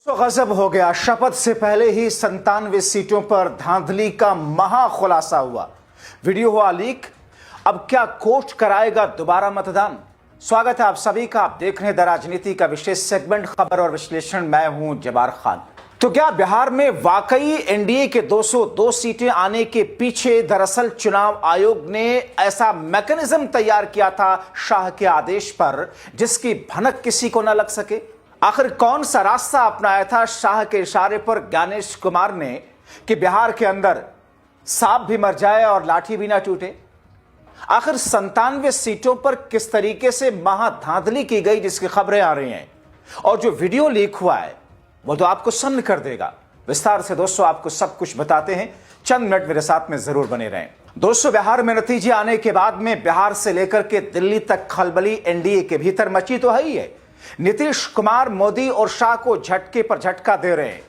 तो गजब हो गया। शपथ से पहले ही 97 सीटों पर धांधली का महा खुलासा हुआ। वीडियो हुआ लीक। अब क्या कोर्ट कराएगा दोबारा मतदान? स्वागत है आप सभी का। आप देख रहे हैं द राजनीति का विशेष सेगमेंट खबर और विश्लेषण। मैं हूं जबार खान। तो क्या बिहार में वाकई एनडीए के 202 सीटें आने के पीछे दरअसल चुनाव आयोग ने ऐसा मैकेनिज्म तैयार किया था शाह के आदेश पर, जिसकी भनक किसी को न लग सके? आखिर कौन सा रास्ता अपनाया था शाह के इशारे पर ज्ञानेश कुमार ने कि बिहार के अंदर सांप भी मर जाए और लाठी भी ना टूटे? आखिर 97 सीटों पर किस तरीके से महाधांधली की गई, जिसकी खबरें आ रही हैं और जो वीडियो लीक हुआ है वो तो आपको सन्न कर देगा। विस्तार से दोस्तों आपको सब कुछ बताते हैं। चंद मिनट मेरे साथ में जरूर बने रहें। दोस्तों, बिहार में नतीजे आने के बाद में बिहार से लेकर के दिल्ली तक खलबली एनडीए के भीतर मची तो है ही है। नीतीश कुमार मोदी और शाह को झटके पर झटका दे रहे हैं,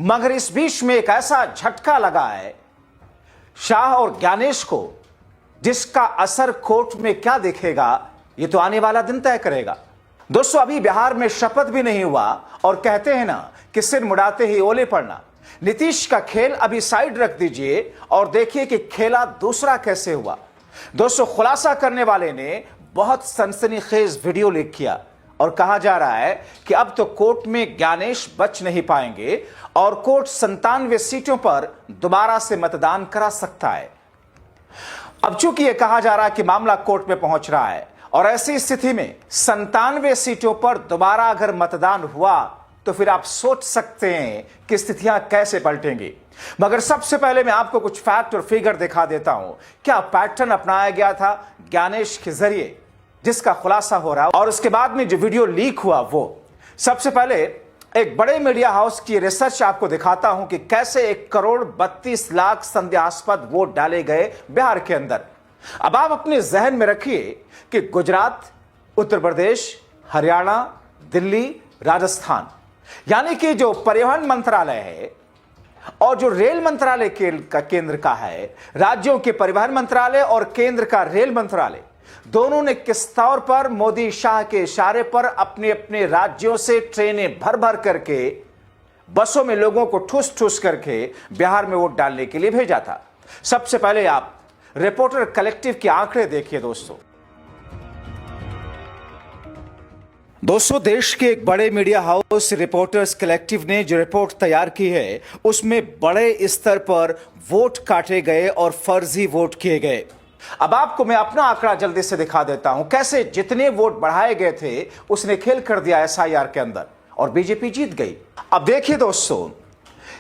मगर इस बीच में एक ऐसा झटका लगा है शाह और ज्ञानेश को, जिसका असर कोर्ट में क्या दिखेगा ये तो आने वाला दिन तय करेगा। दोस्तों, अभी बिहार में शपथ भी नहीं हुआ और कहते हैं ना कि सिर मुड़ाते ही ओले पड़ना। नीतीश का खेल अभी साइड रख दीजिए और देखिए कि खेला दूसरा कैसे हुआ। दोस्तों, खुलासा करने वाले ने बहुत सनसनीखेज वीडियो लीक किया और कहा जा रहा है कि अब तो कोर्ट में ज्ञानेश बच नहीं पाएंगे और कोर्ट 97 सीटों पर दोबारा से मतदान करा सकता है। अब चूंकि यह कहा जा रहा है कि मामला कोर्ट में पहुंच रहा है और ऐसी स्थिति में 97 सीटों पर दोबारा अगर मतदान हुआ तो फिर आप सोच सकते हैं कि स्थितियां कैसे पलटेंगी। मगर सबसे पहले मैं आपको कुछ फैक्ट और फिगर दिखा देता हूं। क्या पैटर्न अपनाया गया था ज्ञानेश के जरिए, जिसका खुलासा हो रहा है, और उसके बाद में जो वीडियो लीक हुआ वो। सबसे पहले एक बड़े मीडिया हाउस की रिसर्च आपको दिखाता हूं कि कैसे 1,32,00,000 संदेहास्पद वोट डाले गए बिहार के अंदर। अब आप अपने जहन में रखिए कि गुजरात, उत्तर प्रदेश, हरियाणा, दिल्ली, राजस्थान, यानी कि जो परिवहन मंत्रालय है और जो रेल मंत्रालय का केंद्र का है, राज्यों के परिवहन मंत्रालय और केंद्र का रेल मंत्रालय, दोनों ने किस तौर पर मोदी शाह के इशारे पर अपने अपने राज्यों से ट्रेनें भर भर करके बसों में लोगों को ठूस ठूस करके बिहार में वोट डालने के लिए भेजा था। सबसे पहले आप रिपोर्टर कलेक्टिव के आंकड़े देखिए। दोस्तों, देश के एक बड़े मीडिया हाउस रिपोर्टर्स कलेक्टिव ने जो रिपोर्ट तैयार की है उसमें बड़े स्तर पर वोट काटे गए और फर्जी वोट किए गए। अब आपको मैं अपना आंकड़ा जल्दी से दिखा देता हूं, कैसे जितने वोट बढ़ाए गए थे उसने खेल कर दिया एसआईआर के अंदर और बीजेपी जीत गई। अब देखिए दोस्तों,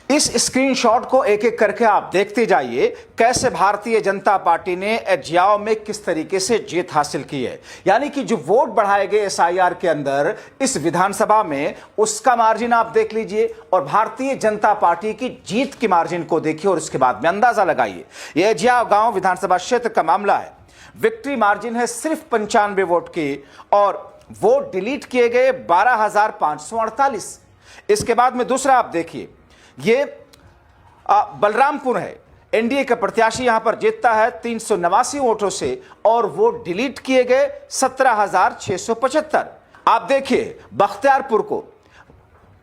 इस स्क्रीनशॉट को एक एक करके आप देखते जाइए कैसे भारतीय जनता पार्टी ने एजियाओ में किस तरीके से जीत हासिल की है। यानी कि जो वोट बढ़ाए गए एसआईआर के अंदर इस विधानसभा में, उसका मार्जिन आप देख लीजिए और भारतीय जनता पार्टी की जीत की मार्जिन को देखिए और उसके बाद में अंदाजा लगाइए। यह एजियाओ गांव विधानसभा क्षेत्र का मामला है। विक्ट्री मार्जिन है सिर्फ 95 वोट की और वोट डिलीट किए गए 12,548। इसके बाद में दूसरा आप देखिए, ये बलरामपुर है। एनडीए का प्रत्याशी यहां पर जीतता है 389 वोटों से और वोट डिलीट किए गए 17,675। आप देखिए बख्तियारपुर को,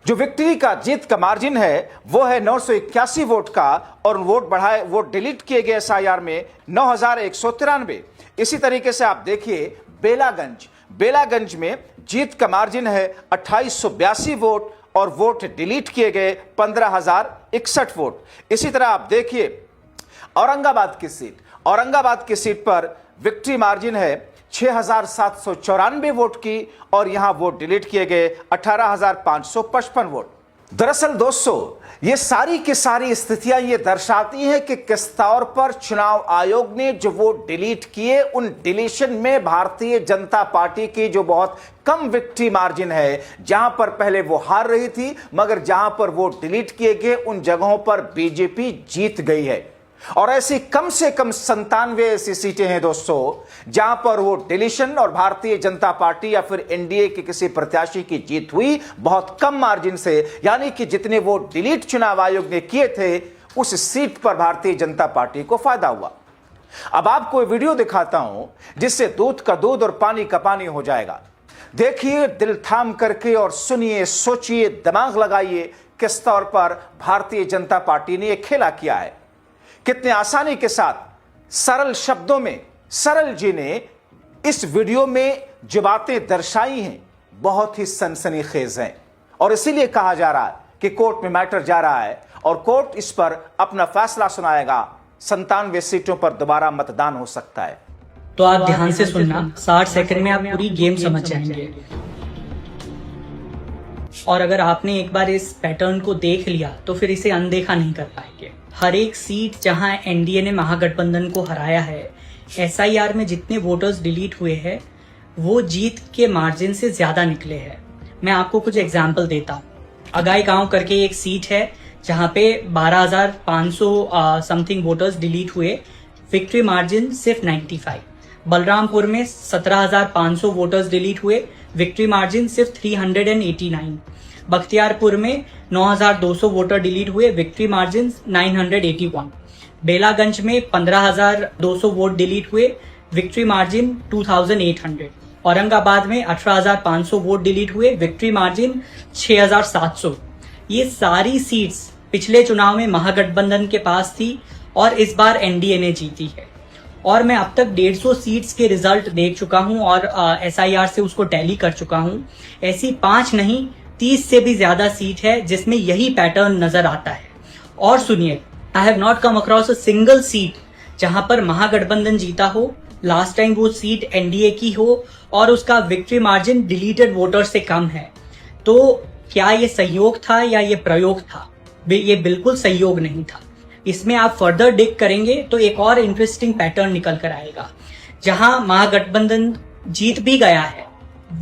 जो विक्ट्री का जीत का मार्जिन है वो है 981 वोट का और वोट डिलीट किए गए एसआईआर में 9,193। इसी तरीके से आप देखिए बेलागंज में जीत का मार्जिन है 2,882 वोट और वोट डिलीट किए गए 15,061 वोट। इसी तरह आप देखिए औरंगाबाद की सीट पर विक्ट्री मार्जिन है 6,794 वोट की और यहां वोट डिलीट किए गए 18,555 वोट। दरअसल दोस्तों, ये सारी की सारी स्थितियां ये दर्शाती हैं कि किस तौर पर चुनाव आयोग ने जो वोट डिलीट किए, उन डिलीशन में भारतीय जनता पार्टी की जो बहुत कम विक्ट्री मार्जिन है, जहां पर पहले वो हार रही थी, मगर जहां पर वोट डिलीट किए गए उन जगहों पर बीजेपी जीत गई है। और ऐसी कम से कम 97 ऐसी सीटें हैं दोस्तों जहां पर वो डिलीशन और भारतीय जनता पार्टी या फिर एनडीए के किसी प्रत्याशी की जीत हुई बहुत कम मार्जिन से। यानी कि जितने वोट डिलीट चुनाव आयोग ने किए थे उस सीट पर भारतीय जनता पार्टी को फायदा हुआ। अब आपको वीडियो दिखाता हूं जिससे दूध का दूध और पानी का पानी हो जाएगा। देखिए दिल थाम करके और सुनिए, सोचिए, दिमाग लगाइए, किस तौर पर भारतीय जनता पार्टी ने यह खेला किया है। कितने आसानी के साथ सरल शब्दों में सरल जी ने इस वीडियो में जो बातें दर्शाई हैं बहुत ही सनसनीखेज हैं, और इसीलिए कहा जा रहा है कि कोर्ट में मैटर जा रहा है और कोर्ट इस पर अपना फैसला सुनाएगा। 97 सीटों पर दोबारा मतदान हो सकता है। तो आप ध्यान से सुनना, 60 सेकंड में आप पूरी गेम समझ जाएंगे। और अगर आपने एक बार इस पैटर्न को देख लिया तो फिर इसे अनदेखा नहीं कर पाएंगे। हर एक सीट जहां एनडीए ने महागठबंधन को हराया है, एसआईआर में जितने वोटर्स डिलीट हुए हैं वो जीत के मार्जिन से ज्यादा निकले हैं। मैं आपको कुछ एग्जाम्पल देता हूँ। अगाई गांव करके एक सीट है जहां पे 12,500 समथिंग वोटर्स डिलीट हुए, विक्ट्री मार्जिन सिर्फ 95। बलरामपुर में 17,500 वोटर्स डिलीट हुए, विक्ट्री मार्जिन सिर्फ 389। बख्तियारपुर में 9,200 वोटर डिलीट हुए, विक्ट्री मार्जिन 981। बेलागंज में 15,200 वोट डिलीट हुए, विक्ट्री मार्जिन 2,800। औरंगाबाद में 18,500 वोट डिलीट हुए, विक्ट्री मार्जिन 6,700। ये सारी सीट्स पिछले चुनाव में महागठबंधन के पास थी और इस बार एनडीए ने जीती है। और मैं अब तक 150 सीट्स के रिजल्ट देख चुका हूं और एसआईआर से उसको टैली कर चुका हूं। ऐसी 5 नहीं 30 से भी ज्यादा सीट है जिसमें यही पैटर्न नजर आता है। और सुनिए, I have not come across a single seat जहां पर महागठबंधन जीता हो, लास्ट टाइम वो सीट एनडीए की हो और उसका विक्ट्री मार्जिन डिलीटेड वोटर से कम है। तो क्या ये संयोग था या ये प्रयोग था? ये बिल्कुल संयोग नहीं था। इसमें आप फर्दर डिग करेंगे तो एक और इंटरेस्टिंग पैटर्न निकल कर आएगा। जहां महागठबंधन जीत भी गया है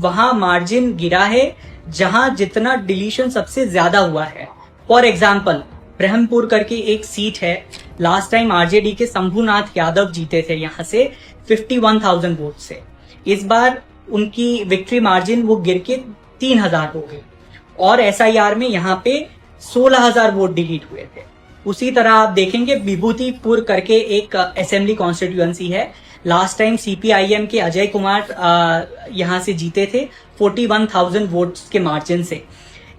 वहां मार्जिन गिरा है जहां जितना डिलीशन सबसे ज्यादा हुआ है। फॉर एग्जाम्पल, ब्रह्मपुर करके एक सीट है, लास्ट टाइम आरजेडी के शंभुनाथ यादव जीते थे यहां से 51,000 वोट से। इस बार उनकी विक्ट्री मार्जिन वो गिर के 3,000 हो गई और एसआईआर में यहाँ पे 16,000 वोट डिलीट हुए थे। उसी तरह आप देखेंगे विभूतिपुर करके एक असेंबली कॉन्स्टिट्यूएंसी है, लास्ट टाइम सीपीआईएम के अजय कुमार यहाँ से जीते थे 41,000 वोट्स के मार्जिन से।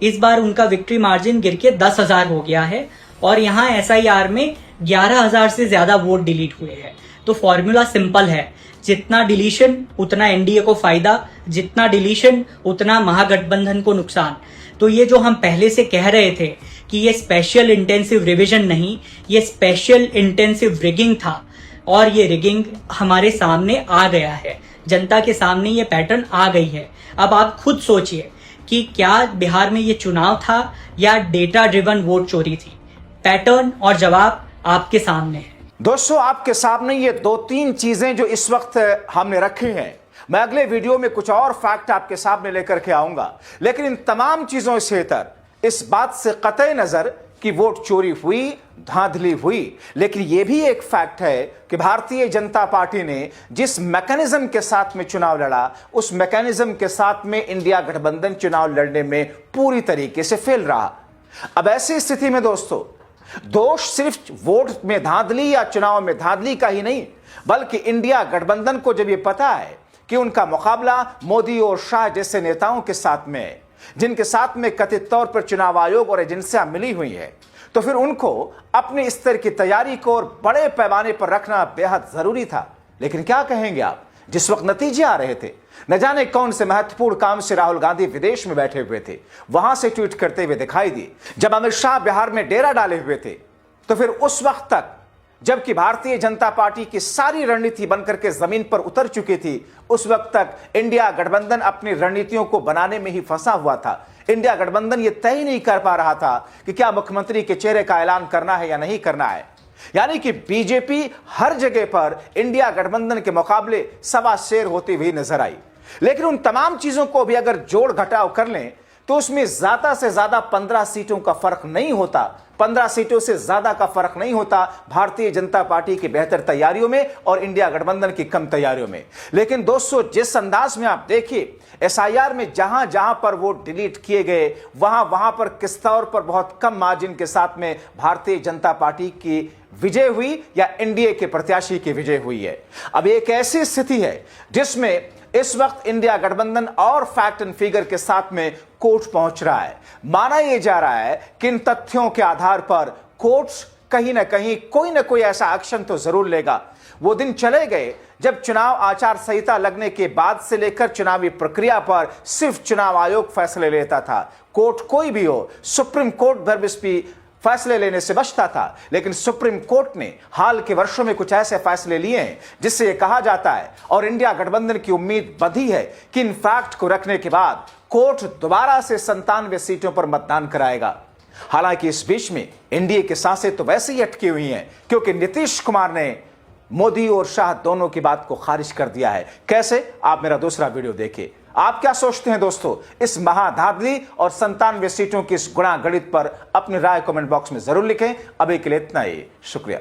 इस बार उनका विक्ट्री मार्जिन गिर के 10,000 हो गया है और यहाँ एसआईआर में 11,000 से ज्यादा वोट डिलीट हुए हैं। तो फॉर्मूला सिंपल है, जितना डिलीशन उतना एनडीए को फायदा, जितना डिलीशन उतना महागठबंधन को नुकसान। तो ये जो हम पहले से कह रहे थे कि ये स्पेशल इंटेंसिव रिवीजन नहीं, ये स्पेशल इंटेंसिव रिगिंग था और ये रिगिंग हमारे सामने आ गया है, जनता के सामने ये पैटर्न आ गई है। अब आप खुद सोचिए कि क्या बिहार में ये चुनाव था या डेटा ड्रिवन वोट चोरी थी? पैटर्न और जवाब आपके सामने है। दोस्तों, आपके सामने ये 2-3 चीजें जो इस वक्त हमने रखी हैं। मैं अगले वीडियो में कुछ और फैक्ट आपके सामने लेकर के आऊंगा, लेकिन इन तमाम चीजों से इतर इस बात से कतई नजर कि वोट चोरी हुई, धांधली हुई, लेकिन यह भी एक फैक्ट है कि भारतीय जनता पार्टी ने जिस मैकेनिज्म के साथ में चुनाव लड़ा, उस मैकेनिज्म के साथ में इंडिया गठबंधन चुनाव लड़ने में पूरी तरीके से फेल रहा। अब ऐसी स्थिति में दोस्तों, दोष सिर्फ वोट में धांधली या चुनाव में धांधली का ही नहीं, बल्कि इंडिया गठबंधन को जब यह पता है कि उनका मुकाबला मोदी और शाह जैसे नेताओं के साथ में है, जिनके साथ में कथित तौर पर चुनाव आयोग और एजेंसियां मिली हुई है, तो फिर उनको अपने स्तर की तैयारी को और बड़े पैमाने पर रखना बेहद जरूरी था। लेकिन क्या कहेंगे आप, जिस वक्त नतीजे आ रहे थे, न जाने कौन से महत्वपूर्ण काम से राहुल गांधी विदेश में बैठे हुए थे, वहां से ट्वीट करते हुए दिखाई दिए। जब अमित शाह बिहार में डेरा डाले हुए थे, तो फिर उस वक्त तक जबकि भारतीय जनता पार्टी की सारी रणनीति बनकर के जमीन पर उतर चुकी थी, उस वक्त तक इंडिया गठबंधन अपनी रणनीतियों को बनाने में ही फंसा हुआ था। इंडिया गठबंधन यह तय नहीं कर पा रहा था कि क्या मुख्यमंत्री के चेहरे का ऐलान करना है या नहीं करना है। यानी कि बीजेपी हर जगह पर इंडिया गठबंधन के मुकाबले सवा शेर होती हुई नजर आई। लेकिन उन तमाम चीजों को भी अगर जोड़ घटाव कर लें तो उसमें ज्यादा से ज्यादा 15 सीटों का फर्क नहीं होता। 15 सीटों से ज्यादा का फर्क नहीं होता भारतीय जनता पार्टी की बेहतर तैयारियों में और इंडिया गठबंधन की कम तैयारियों में। लेकिन दोस्तों, जिस अंदाज में आप देखिए एसआईआर में जहां जहां पर वोट डिलीट किए गए, वहां पर किस तौर पर बहुत कम मार्जिन के साथ में भारतीय जनता पार्टी की विजय हुई या एनडीए के प्रत्याशी की विजय हुई है। अब एक ऐसी स्थिति है जिसमें इस वक्त इंडिया गठबंधन और फैक्ट एंड फिगर के साथ में कोर्ट पहुंच रहा है। माना यह जा रहा है कि इन तथ्यों के आधार पर कोर्ट कहीं ना कहीं कोई ना कोई ऐसा एक्शन तो जरूर लेगा। वो दिन चले गए जब चुनाव आचार संहिता लगने के बाद से लेकर चुनावी प्रक्रिया पर सिर्फ चुनाव आयोग फैसले लेता था। कोर्ट कोई भी हो, सुप्रीम कोर्ट भी फैसले लेने से बचता था, लेकिन सुप्रीम कोर्ट ने हाल के वर्षों में कुछ ऐसे फैसले लिए हैं जिससे यह कहा जाता है और इंडिया गठबंधन की उम्मीद बंधी है कि इन फैक्ट को रखने के बाद कोर्ट दोबारा से 97 सीटों पर मतदान कराएगा। हालांकि इस बीच में एनडीए की सांसें तो वैसे ही अटकी हुई हैं, क्योंकि नीतीश कुमार ने मोदी और शाह दोनों की बात को खारिज कर दिया है। कैसे, आप मेरा दूसरा वीडियो देखिए। आप क्या सोचते हैं दोस्तों इस महाधांधली और 97 सीटों की इस गुणा गणित पर? अपनी राय कमेंट बॉक्स में जरूर लिखें। अभी के लिए इतना ही, शुक्रिया।